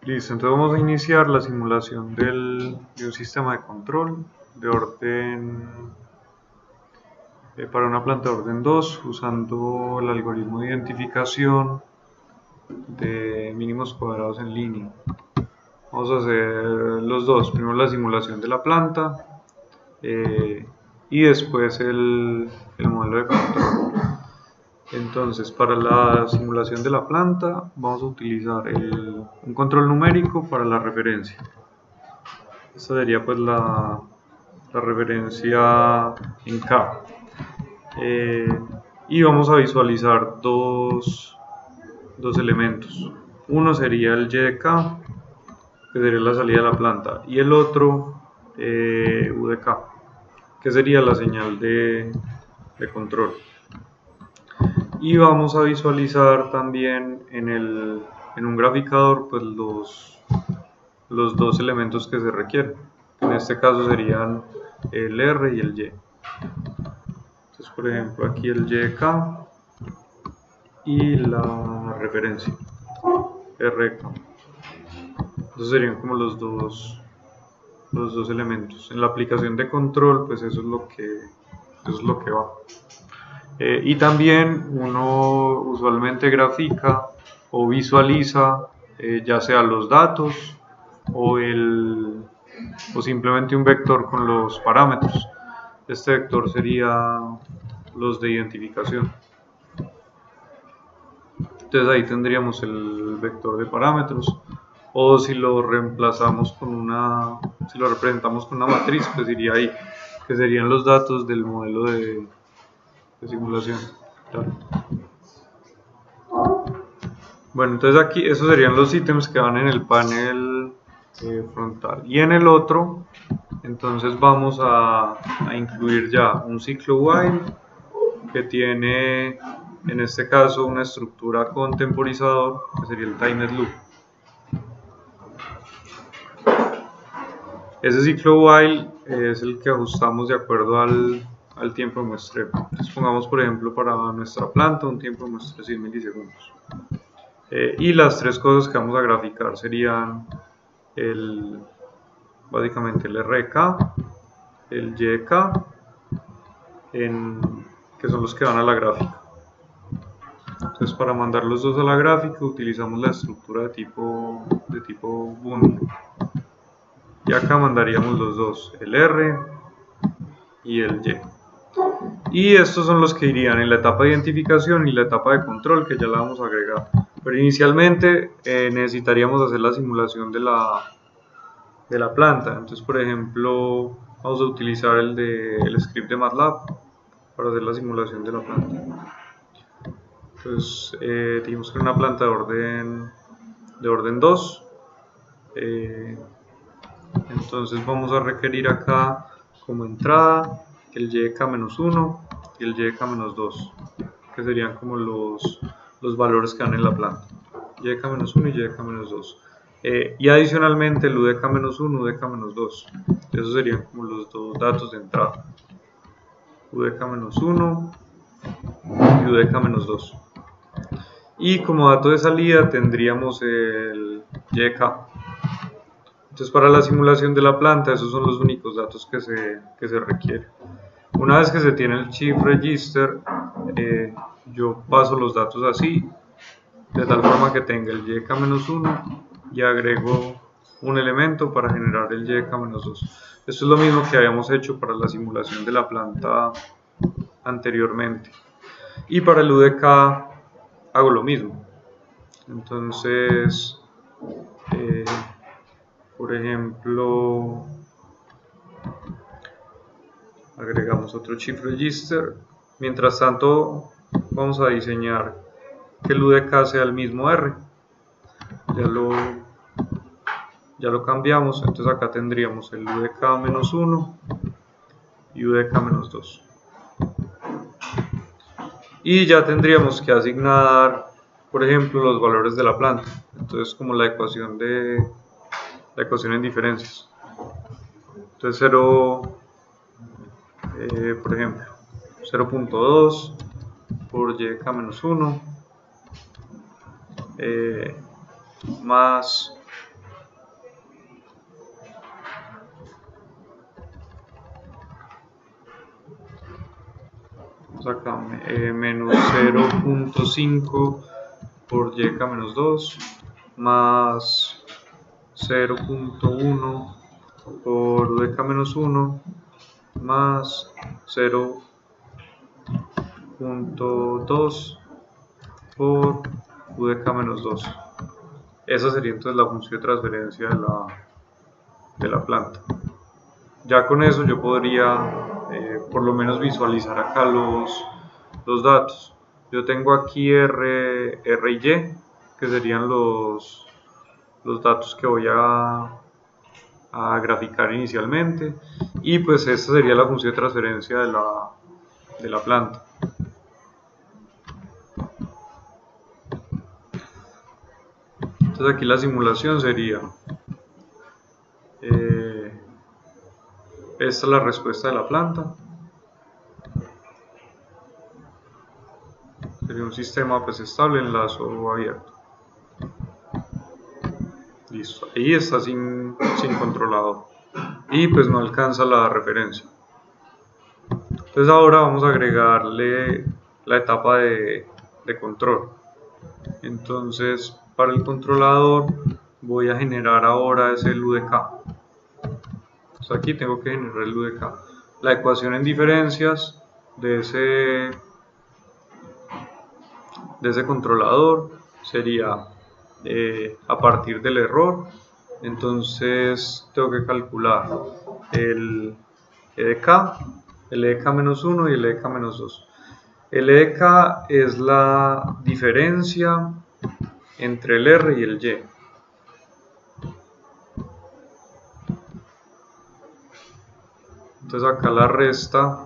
Listo, entonces vamos a iniciar la simulación de un sistema de control de orden para una planta de orden 2 usando el algoritmo de identificación de mínimos cuadrados en línea. Vamos a hacer los dos, primero la simulación de la planta y después el modelo de control. Entonces, para la simulación de la planta vamos a utilizar un control numérico para la referencia. Esta sería pues la referencia en K. Y vamos a visualizar dos elementos. Uno sería el Y de K, que sería la salida de la planta, y el otro U de K, que sería la señal de control. Y vamos a visualizar también en un graficador pues los dos elementos que se requieren. En este caso serían el R y el Y. Entonces, por ejemplo, aquí el Y de K y la referencia RK. Entonces serían como los dos elementos. En la aplicación de control, pues eso es lo que va. Y también uno usualmente grafica o visualiza ya sea los datos o simplemente un vector con los parámetros. Este vector sería los de identificación. Entonces ahí tendríamos el vector de parámetros, o si lo reemplazamos si lo representamos con una matriz, pues iría ahí, que serían los datos del modelo de simulación. Claro. Bueno, entonces aquí esos serían los ítems que van en el panel frontal, y en el otro entonces vamos a incluir ya un ciclo while que tiene en este caso una estructura con temporizador, que sería el timed loop. Ese ciclo while es el que ajustamos de acuerdo al tiempo de muestreo. Entonces pongamos por ejemplo para nuestra planta un tiempo de muestreo de 100 milisegundos. Y las tres cosas que vamos a graficar serían básicamente el RK, el YK, que son los que van a la gráfica. Entonces para mandar los dos a la gráfica utilizamos la estructura de tipo bundle. Y acá mandaríamos los dos, el R y el Y. Y estos son los que irían en la etapa de identificación y la etapa de control, que ya la vamos a agregar. Pero inicialmente necesitaríamos hacer la simulación de la planta. Entonces, por ejemplo, vamos a utilizar el script de MATLAB para hacer la simulación de la planta. Entonces, dijimos que era una planta de orden 2. Entonces vamos a requerir acá como entrada el YK-1 y el YK-2, que serían como los valores que dan en la planta, YK-1 y YK-2. Y adicionalmente el UDK-1, UDK-2, esos serían como los dos datos de entrada, UDK-1 y UDK-2. Y como dato de salida tendríamos el YK. Entonces para la simulación de la planta esos son los únicos datos que se requieren. Una vez que se tiene el shift register, yo paso los datos así, de tal forma que tenga el YK-1 y agrego un elemento para generar el YK-2. Esto es lo mismo que habíamos hecho para la simulación de la planta anteriormente. Y para el UDK hago lo mismo. Entonces, por ejemplo, agregamos otro shift register. Mientras tanto vamos a diseñar que el UDK sea el mismo R. Ya lo cambiamos, entonces acá tendríamos el UDK-1 y UDK-2. Y ya tendríamos que asignar, por ejemplo, los valores de la planta. Entonces, como la ecuación en diferencias. Entonces 0, por ejemplo, 0.2 por YK-1 más acá menos 0.5 por yk menos 2 más 0.1 por udk menos 1 más 0.2 por udk menos 2. Esa sería entonces la función de transferencia de la planta. Ya con eso yo podría por lo menos visualizar acá los datos. Yo tengo aquí R y Y, que serían los datos que voy a graficar inicialmente, y pues esta sería la función de transferencia de la planta. Entonces aquí la simulación sería esta es la respuesta de la planta. Sería un sistema pues estable, enlazo abierto. Listo, ahí está sin controlador y pues no alcanza la referencia. Entonces ahora vamos a agregarle la etapa de control. Entonces para el controlador voy a generar ahora ese UDK. Entonces aquí tengo que generar el UDK. La ecuación en diferencias de ese controlador sería a partir del error. Entonces tengo que calcular el EDK, el EDK-1 y el EDK-2. El EDK es la diferencia entre el R y el Y. Entonces acá la resta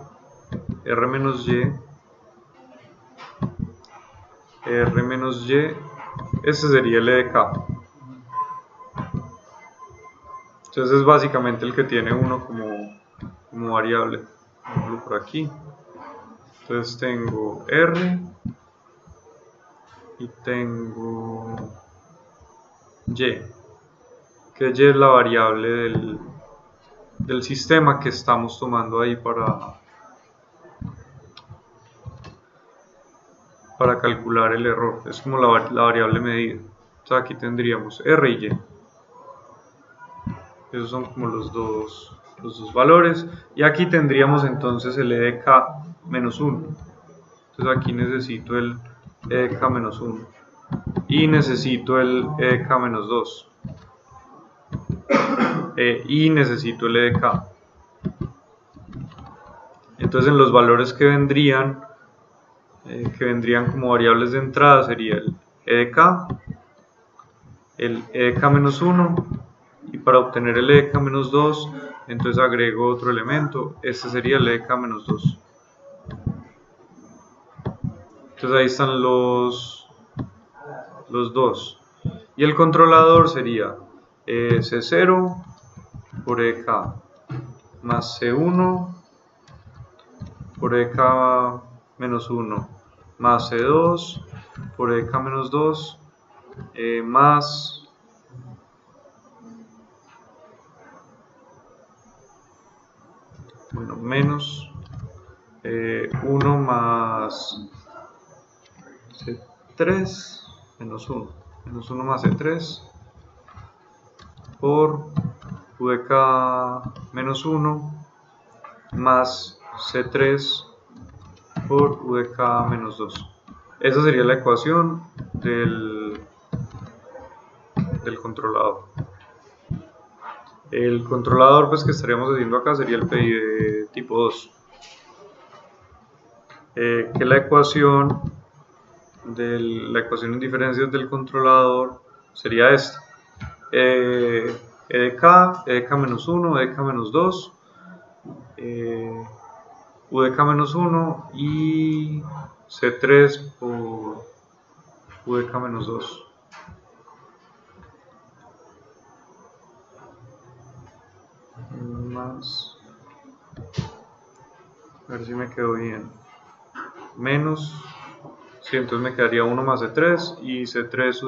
R menos Y, R menos Y, este sería el EDK. Entonces es básicamente el que tiene uno como variable. Por aquí. Entonces tengo R y tengo Y, que Y es la variable del sistema que estamos tomando ahí para calcular el error. Es como la variable medida. Entonces aquí tendríamos R y Y. Esos son como los dos valores. Y aquí tendríamos entonces el EDK menos 1. Entonces aquí necesito el EDK menos 1. Y necesito el EDK menos 2. Y necesito el EDK. Entonces en los valores que vendrían como variables de entrada sería el EDK, el EDK menos 1, y para obtener el EDK menos 2 entonces agrego otro elemento, este sería el EDK menos 2. Entonces ahí están los dos, y el controlador sería C0 por EDK más C1 por EDK menos 1 más C2 por EDK menos 2 más menos 1 más C3 menos 1 más C3 por UDK menos 1 más C3 por UDK menos 2. Esa sería la ecuación del controlador. El controlador pues que estaríamos haciendo acá sería el PI de tipo 2. Que la ecuación en diferencias del controlador sería esta. EDK, EDK menos 1, EDK menos 2, UDK menos 1 y C3 por UDK menos 2. Más, a ver si me quedó bien, menos, sí, entonces me quedaría 1 más C3 y C3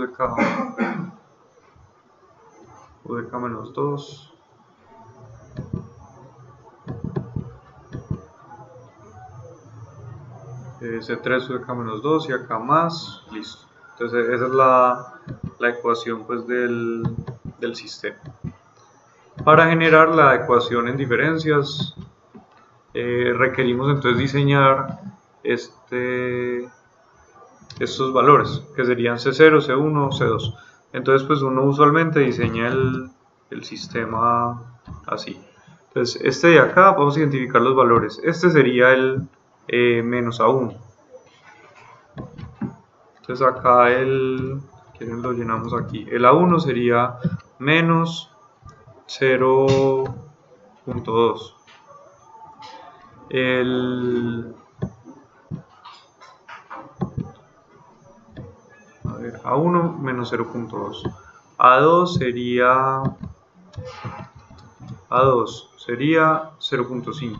UDK menos 2 C3 sube acá menos 2 y acá más, listo. Entonces esa es la ecuación pues del sistema. Para generar la ecuación en diferencias requerimos entonces diseñar estos valores, que serían C0, C1, C2. Entonces pues uno usualmente diseña el sistema así. Entonces este de acá vamos a identificar los valores. Este sería el menos A1. Entonces acá ¿quieren lo llenamos aquí? El A1 sería menos 0.2. A1 menos 0.2. A2 sería 0.5.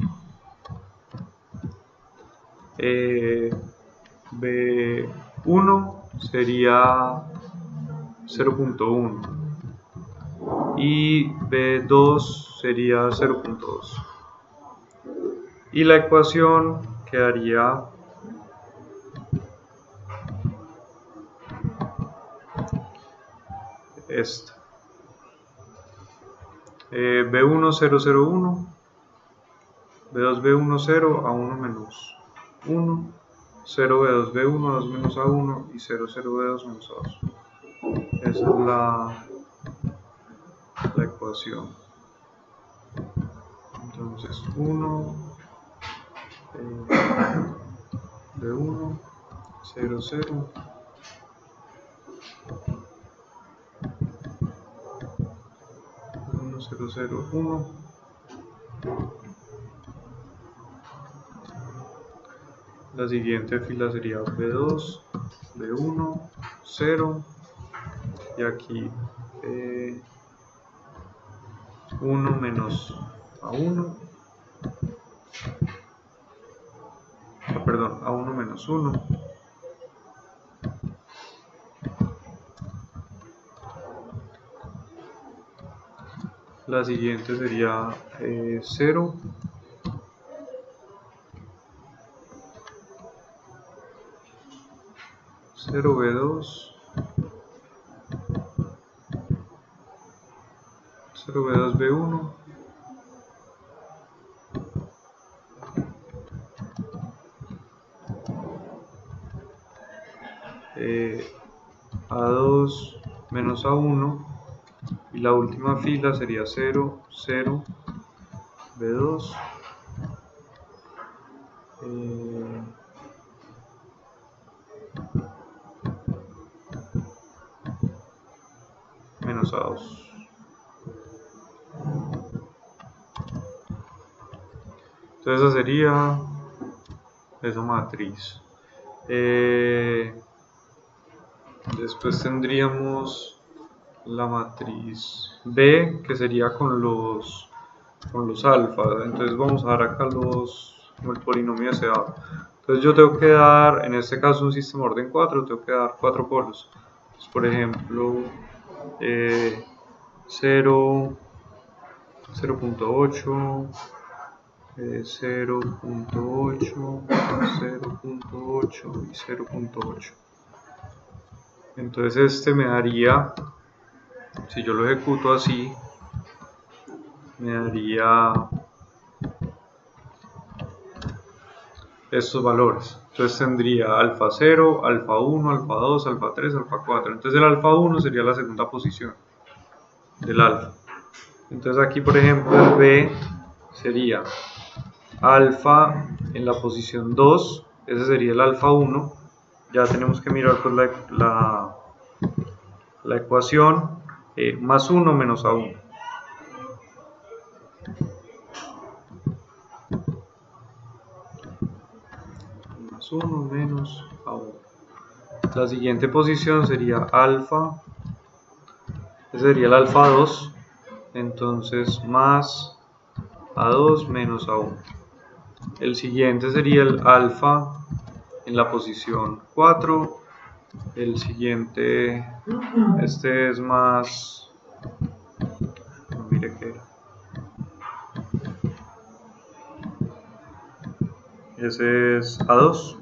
B1 sería 0.1 y B2 sería 0.2 y la ecuación quedaría esta. B1 001, B2 B1 0, A1 menos 1, 0 B2 B1, 2 menos A1 y 0 0 B2 menos A2. Esa es la ecuación. Entonces 1 B1 0 0 1 0 0 1. La siguiente fila sería B2 B1 0 y aquí 1 menos A1, perdón, A1 menos 1, la siguiente sería 0, 0 B2, 0 B2 B1, A2 menos A1 y la última fila sería 0, 0, B2, menos A2. Entonces esa sería esa matriz. Después tendríamos la matriz B, que sería con los alfa. Entonces vamos a dar acá como el polinomio deseado. Entonces yo tengo que dar, en este caso un sistema orden 4, tengo que dar 4 polos. Entonces, por ejemplo, 0, 0.8, 0.8, 0.8 y 0.8. Entonces este me daría, si yo lo ejecuto así, me daría estos valores. Entonces tendría alfa 0, alfa 1, alfa 2, alfa 3, alfa 4. Entonces el alfa 1 sería la segunda posición del alfa. Entonces aquí, por ejemplo, el B sería alfa en la posición 2, ese sería el alfa 1. Ya tenemos que mirar pues la ecuación, más 1 menos A1. Más 1 menos A1. La siguiente posición sería alfa, ese sería el alfa 2, entonces más A2 menos A1. El siguiente sería el alfa en la posición 4. El siguiente, este es más, no mire qué era, ese es A2.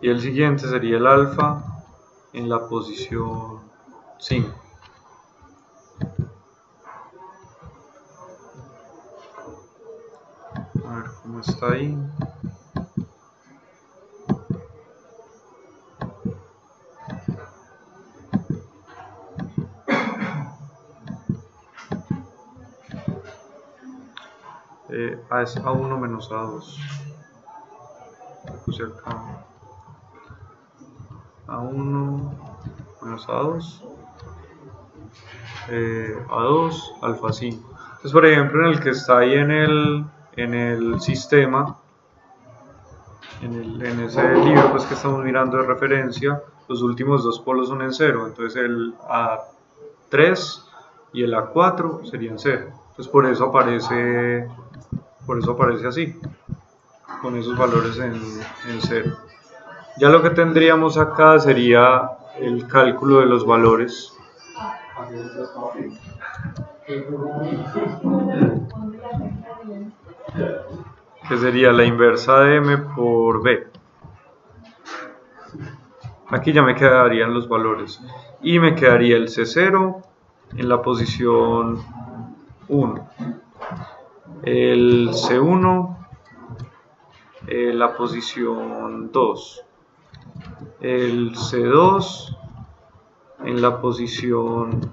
y el siguiente sería el alfa en la posición 5. A ver cómo está ahí. Es A1 menos A2. Lo puse acá. A1 menos A2. A2 alfa 5. Entonces, por ejemplo, en el que está ahí en el sistema, en ese libro pues que estamos mirando de referencia, los últimos dos polos son en 0. Entonces el A3 y el A4 serían 0. Entonces por eso aparece así, con esos valores en 0. Ya lo que tendríamos acá sería el cálculo de los valores. Que sería la inversa de m por b. Aquí ya me quedarían los valores. Y me quedaría el C0 en la posición 1. El C1 en la posición 2. El C2 en la posición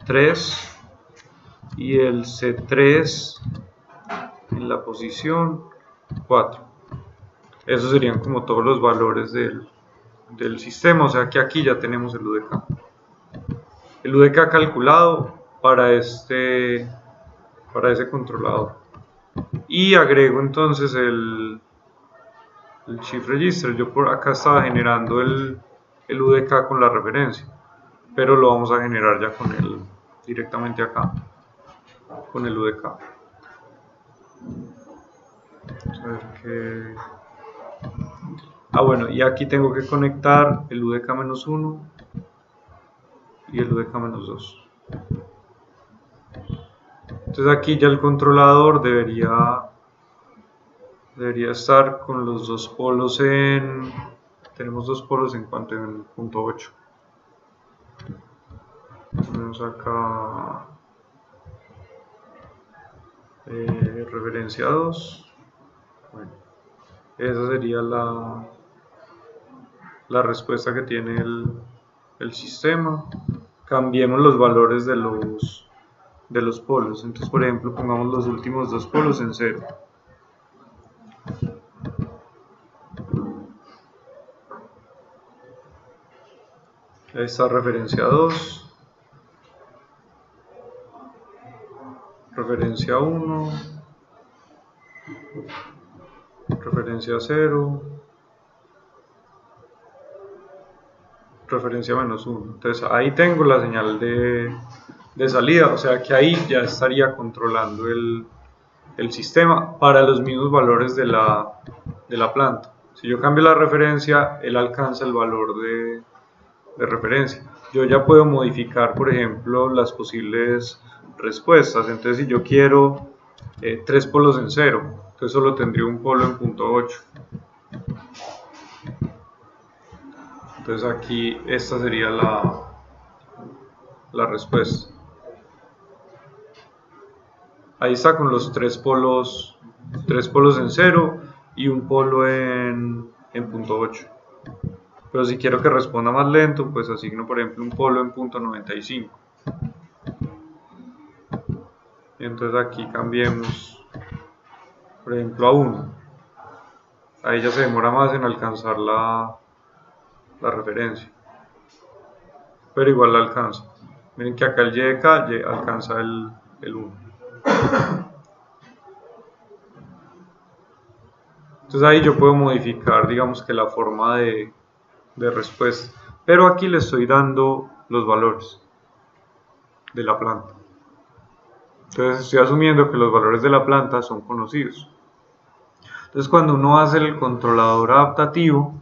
3 y el C3 en la posición 4. Esos serían como todos los valores del sistema, o sea que aquí ya tenemos el UDK. El UDK calculado para ese controlador. Y agrego entonces el shift register. Yo por acá estaba generando el UDK con la referencia, pero lo vamos a generar ya directamente acá con el UDK. Vamos a ver qué... bueno, y aquí tengo que conectar el UDK-1 y el UDK-2. Entonces aquí ya el controlador debería estar con los dos polos tenemos dos polos en cuanto en punto 8. Tenemos acá referencia 2. Bueno, esa sería la respuesta que tiene el sistema. Cambiemos los valores de los polos. Entonces, por ejemplo, pongamos los últimos dos polos en 0. Esta referencia 2. Referencia 1, referencia 0, referencia -1. Entonces ahí tengo la señal de salida, o sea que ahí ya estaría controlando el sistema para los mismos valores de la planta. Si yo cambio la referencia, él alcanza el valor de referencia. Yo ya puedo modificar, por ejemplo, las posibles respuestas. Entonces, si yo quiero 3 polos en 0, entonces solo tendría un polo en punto 8. Entonces aquí esta sería la respuesta. Ahí está con los 3 polos en 0 y un polo en punto 8. Pero si quiero que responda más lento, pues asigno por ejemplo un polo en punto 95. Y entonces aquí cambiemos, por ejemplo, a 1. Ahí ya se demora más en alcanzar la referencia. Pero igual la alcanza. Miren que acá el YDK alcanza el 1. Entonces ahí yo puedo modificar, digamos que la forma de respuesta. Pero aquí le estoy dando los valores de la planta. Entonces estoy asumiendo que los valores de la planta son conocidos. Entonces cuando uno hace el controlador adaptativo,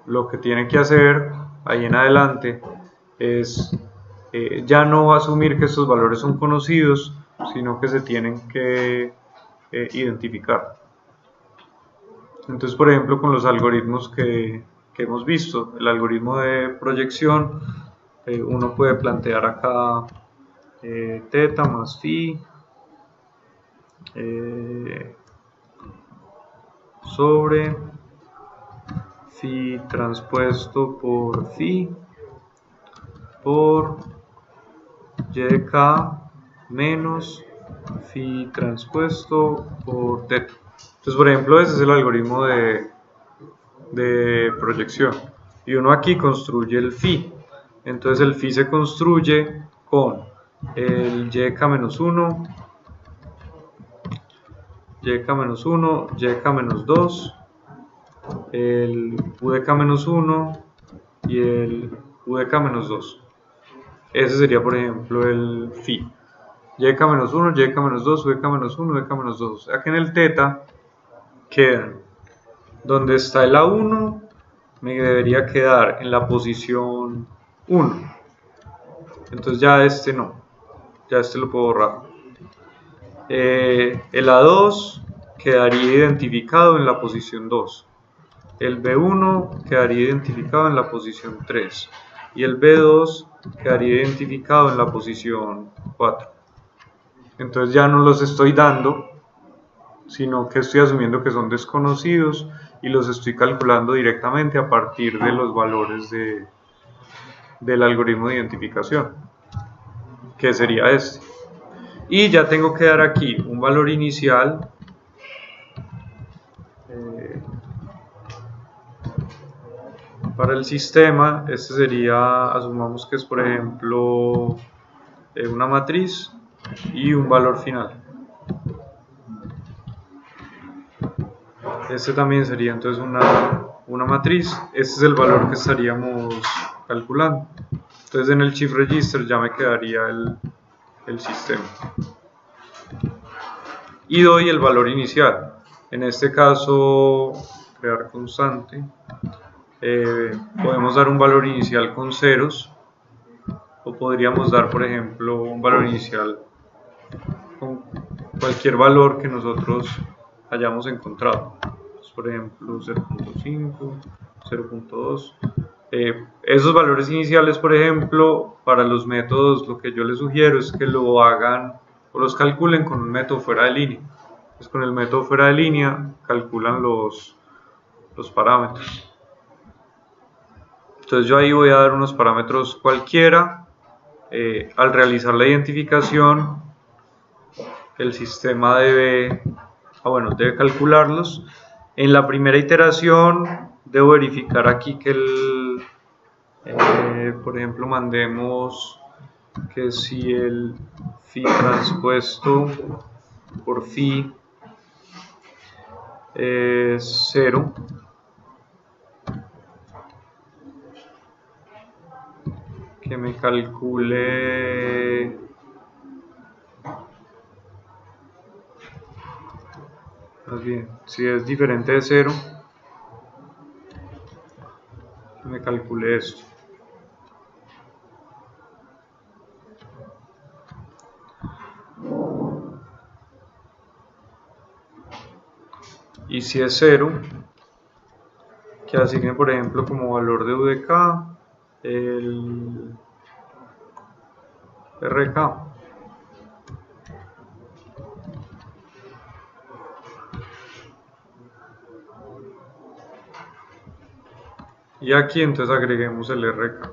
lo que tiene que hacer ahí en adelante es ya no asumir que estos valores son conocidos, sino que se tienen que identificar. Entonces, por ejemplo, con los algoritmos que hemos visto, el algoritmo de proyección, uno puede plantear acá teta más phi sobre phi transpuesto por phi por y de k menos phi transpuesto por teta. Entonces, por ejemplo, ese es el algoritmo de proyección. Y uno aquí construye el phi. Entonces el phi se construye con el yk-1, yk-1, yk-2, el udk-1 y el udk-2. Ese sería, por ejemplo, el phi. yk-1, yk-2, udk-1, udk-2. Aquí en el teta quedan donde está el A1, me debería quedar en la posición 1. Entonces ya este no, ya este lo puedo borrar. El A2 quedaría identificado en la posición 2. El B1 quedaría identificado en la posición 3. Y el B2 quedaría identificado en la posición 4. Entonces ya no los estoy dando, sino que estoy asumiendo que son desconocidos y los estoy calculando directamente a partir de los valores del algoritmo de identificación, que sería este. Y ya tengo que dar aquí un valor inicial para el sistema. Este sería, asumamos que es por ejemplo una matriz y un valor final. Este también sería entonces una matriz. Este es el valor que estaríamos calculando. Entonces en el shift register ya me quedaría el sistema. Y doy el valor inicial. En este caso, crear constante. Podemos dar un valor inicial con ceros. O podríamos dar, por ejemplo, un valor inicial con cualquier valor que nosotros hayamos encontrado. Entonces, por ejemplo, 0.5, 0.2. Esos valores iniciales, por ejemplo, para los métodos, lo que yo les sugiero es que lo hagan o los calculen con un método fuera de línea. Entonces, con el método fuera de línea calculan los parámetros. Entonces yo ahí voy a dar unos parámetros cualquiera. Al realizar la identificación, el sistema debe calcularlos. En la primera iteración debo verificar aquí que por ejemplo, mandemos que si el phi transpuesto por phi es 0, que me calcule más bien, si es diferente de 0, que me calcule esto. Y si es 0, que asigne, por ejemplo, como valor de UDK el RK. Y aquí entonces agreguemos el RK.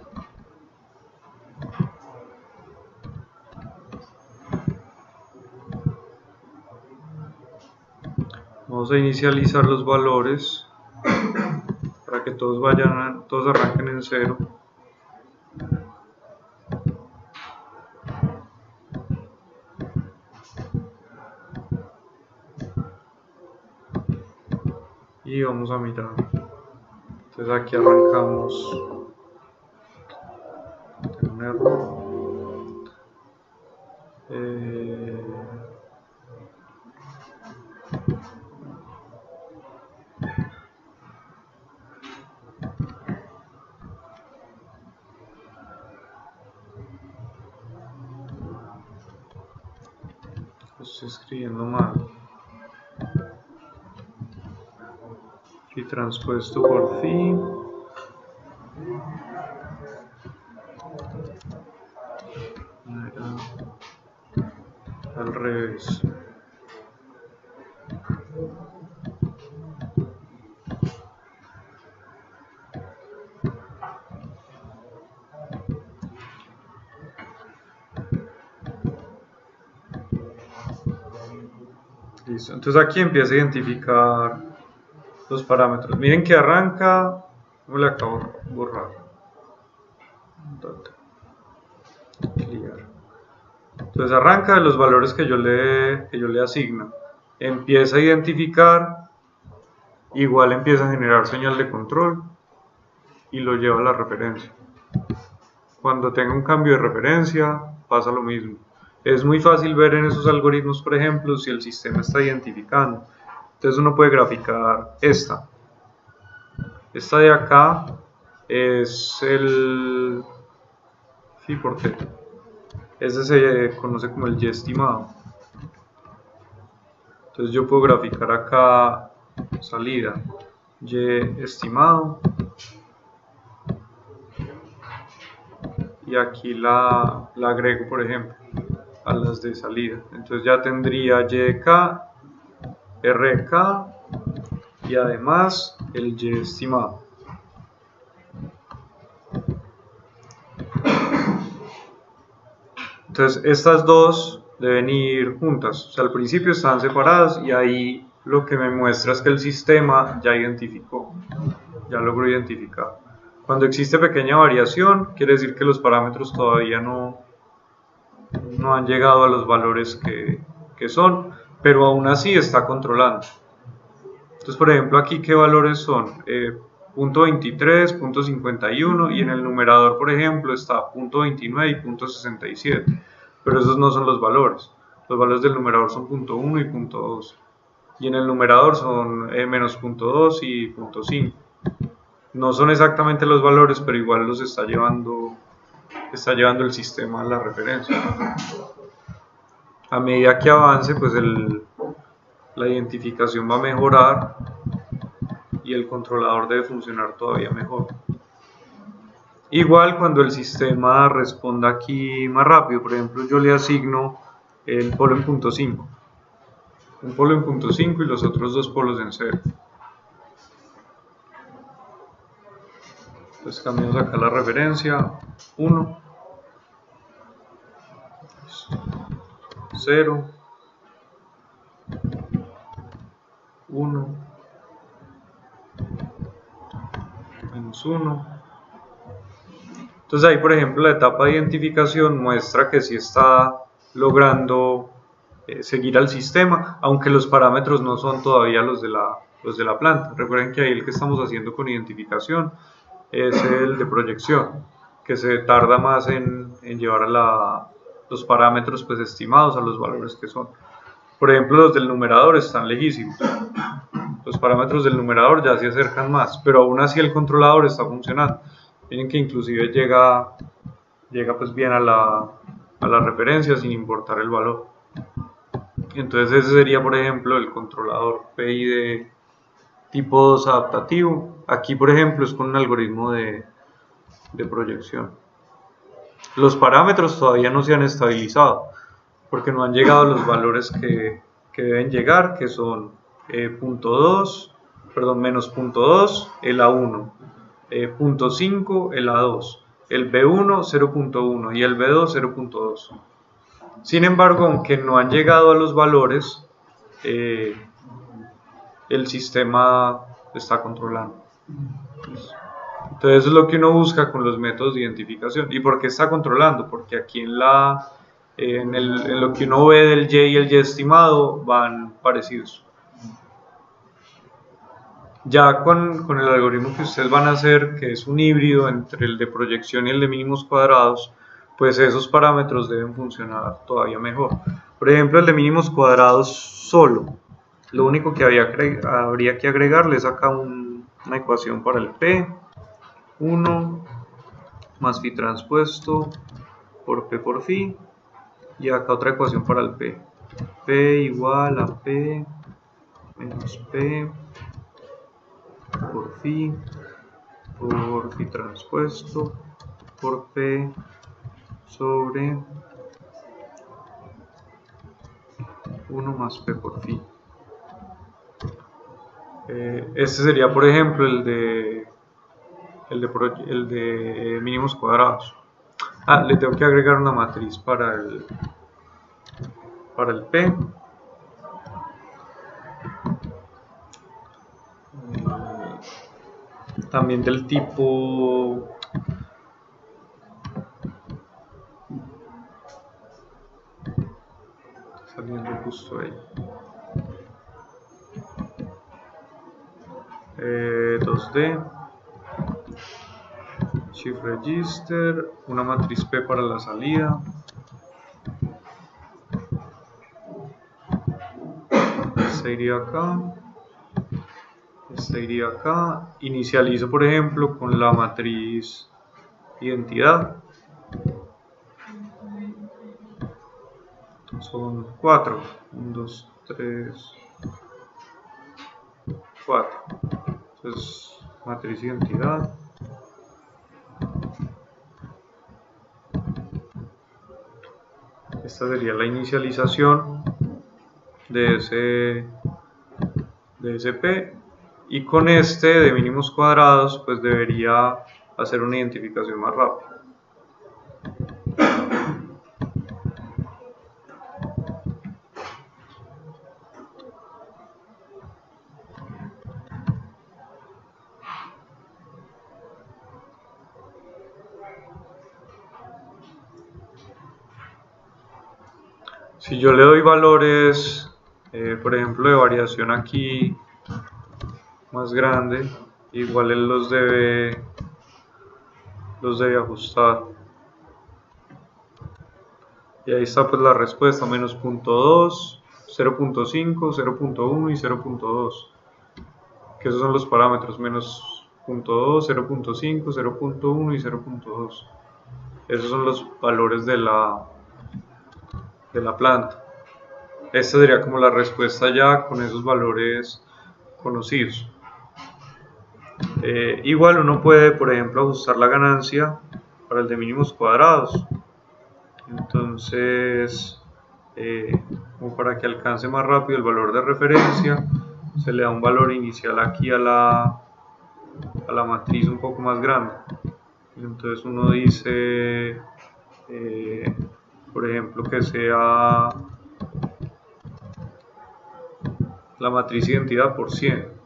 Vamos a inicializar los valores para que todos arranquen en 0. Y vamos a mirar. Entonces aquí arrancamos. Tengo un error. Estoy escribiendo mal. Phi transpuesto por phi. Al revés. Listo. Entonces aquí empieza a identificar los parámetros. Miren que arranca, no le acabo de borrar. Clear. Entonces arranca de los valores que yo le asigno. Empieza a identificar, igual empieza a generar señal de control y lo lleva a la referencia. Cuando tenga un cambio de referencia pasa lo mismo. Es muy fácil ver en esos algoritmos, por ejemplo, si el sistema está identificando. Entonces uno puede graficar esta. Esta de acá es el phi por t. Ese se conoce como el y estimado. Entonces yo puedo graficar acá salida y estimado y aquí la agrego, por ejemplo, a las de salida. Entonces ya tendría y de k, r de k y además el y estimado. Entonces estas dos deben ir juntas, o sea, al principio están separadas y ahí lo que me muestra es que el sistema ya identificó, ya logró identificar. Cuando existe pequeña variación, quiere decir que los parámetros todavía no han llegado a los valores que son, pero aún así está controlando. Entonces, por ejemplo, aquí, ¿qué valores son? Punto 23, punto 51 y en el numerador, por ejemplo, está punto 29 y punto 67, pero esos no son los valores. Los valores del numerador son punto 1 y punto 2 y en el numerador son menos punto 2 y punto 5. No son exactamente los valores, pero igual los está llevando el sistema a la referencia. A medida que avance, pues la identificación va a mejorar y el controlador debe funcionar todavía mejor. Igual cuando el sistema responda aquí más rápido, por ejemplo, yo le asigno el polo en punto 5, un polo en punto 5 y los otros dos polos en 0. Entonces cambiamos acá la referencia, 1, 0, 1, menos 1. Entonces ahí, por ejemplo, la etapa de identificación muestra que sí está logrando seguir al sistema, aunque los parámetros no son todavía los de la planta. Recuerden que ahí el que estamos haciendo con identificación es el de proyección, que se tarda más en llevar a los parámetros pues estimados a los valores que son. Por ejemplo, los del numerador están lejísimos. Los parámetros del numerador ya se acercan más, pero aún así el controlador está funcionando. Miren que inclusive llega pues bien a la referencia sin importar el valor. Entonces ese sería, por ejemplo, el controlador PI de tipo 2 adaptativo. Aquí, por ejemplo, es con un algoritmo de proyección. Los parámetros todavía no se han estabilizado porque no han llegado a los valores que deben llegar, que son menos punto 2, el A1, punto 5, el A2, el B1, 0.1 y el B2, 0.2. Sin embargo, aunque no han llegado a los valores, el sistema está controlando. Entonces eso es lo que uno busca con los métodos de identificación. ¿Y por qué está controlando? Porque aquí en lo que uno ve del y y el y estimado van parecidos. Ya con el algoritmo que ustedes van a hacer, que es un híbrido entre el de proyección y el de mínimos cuadrados, pues esos parámetros deben funcionar todavía mejor. Por ejemplo, el de mínimos cuadrados solo, lo único que habría que agregarle es acá una ecuación para el P1 más phi transpuesto por P por phi, y acá otra ecuación para el P. P igual a P menos P por phi transpuesto por P sobre 1 más P por phi. Este sería, por ejemplo, el de mínimos cuadrados. Le tengo que agregar una matriz para el P. También del tipo saliendo justo ahí. 2D, shift register, una matriz P para la salida, esta iría acá, esta iría acá, inicializo por ejemplo con la matriz identidad, son 4, 1, 2, 3, 4, entonces matriz identidad, esta sería la inicialización de ese P, y con este de mínimos cuadrados pues debería hacer una identificación más rápida. Si yo le doy valores, por ejemplo, de variación aquí más grande, igual él los debe ajustar. Y ahí está pues la respuesta, menos 0.2, 0.5, 0.1 y 0.2, que esos son los parámetros, menos 0.2, 0.5, 0.1 y 0.2. Esos son los valores de la planta. Esta sería como la respuesta ya con esos valores conocidos. Igual uno puede, por ejemplo, ajustar la ganancia para el de mínimos cuadrados. Entonces, como para que alcance más rápido el valor de referencia, se le da un valor inicial aquí a la matriz un poco más grande. Entonces uno dice, por ejemplo, que sea la matriz identidad por 100.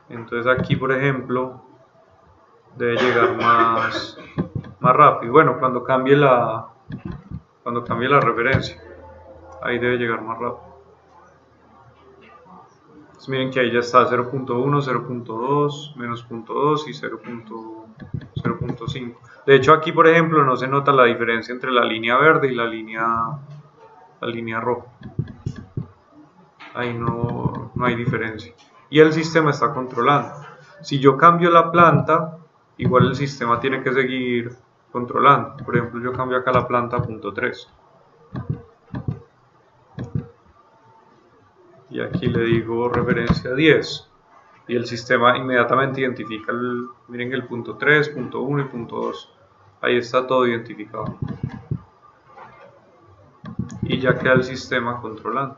Entonces aquí, por ejemplo, debe llegar más rápido. Bueno, cuando cambie la referencia, ahí debe llegar más rápido. Entonces miren que ahí ya está 0.1, 0.2, menos 0.2 y 0.5. De hecho aquí, por ejemplo, no se nota la diferencia entre la línea verde y la línea roja. Ahí no hay diferencia. Y el sistema está controlando. Si yo cambio la planta, igual el sistema tiene que seguir controlando. Por ejemplo, yo cambio acá la planta a 0.3. Y aquí le digo referencia 10. Y el sistema inmediatamente identifica miren el 0.3, 0.1 y 0.2. Ahí está todo identificado. Y ya queda el sistema controlando.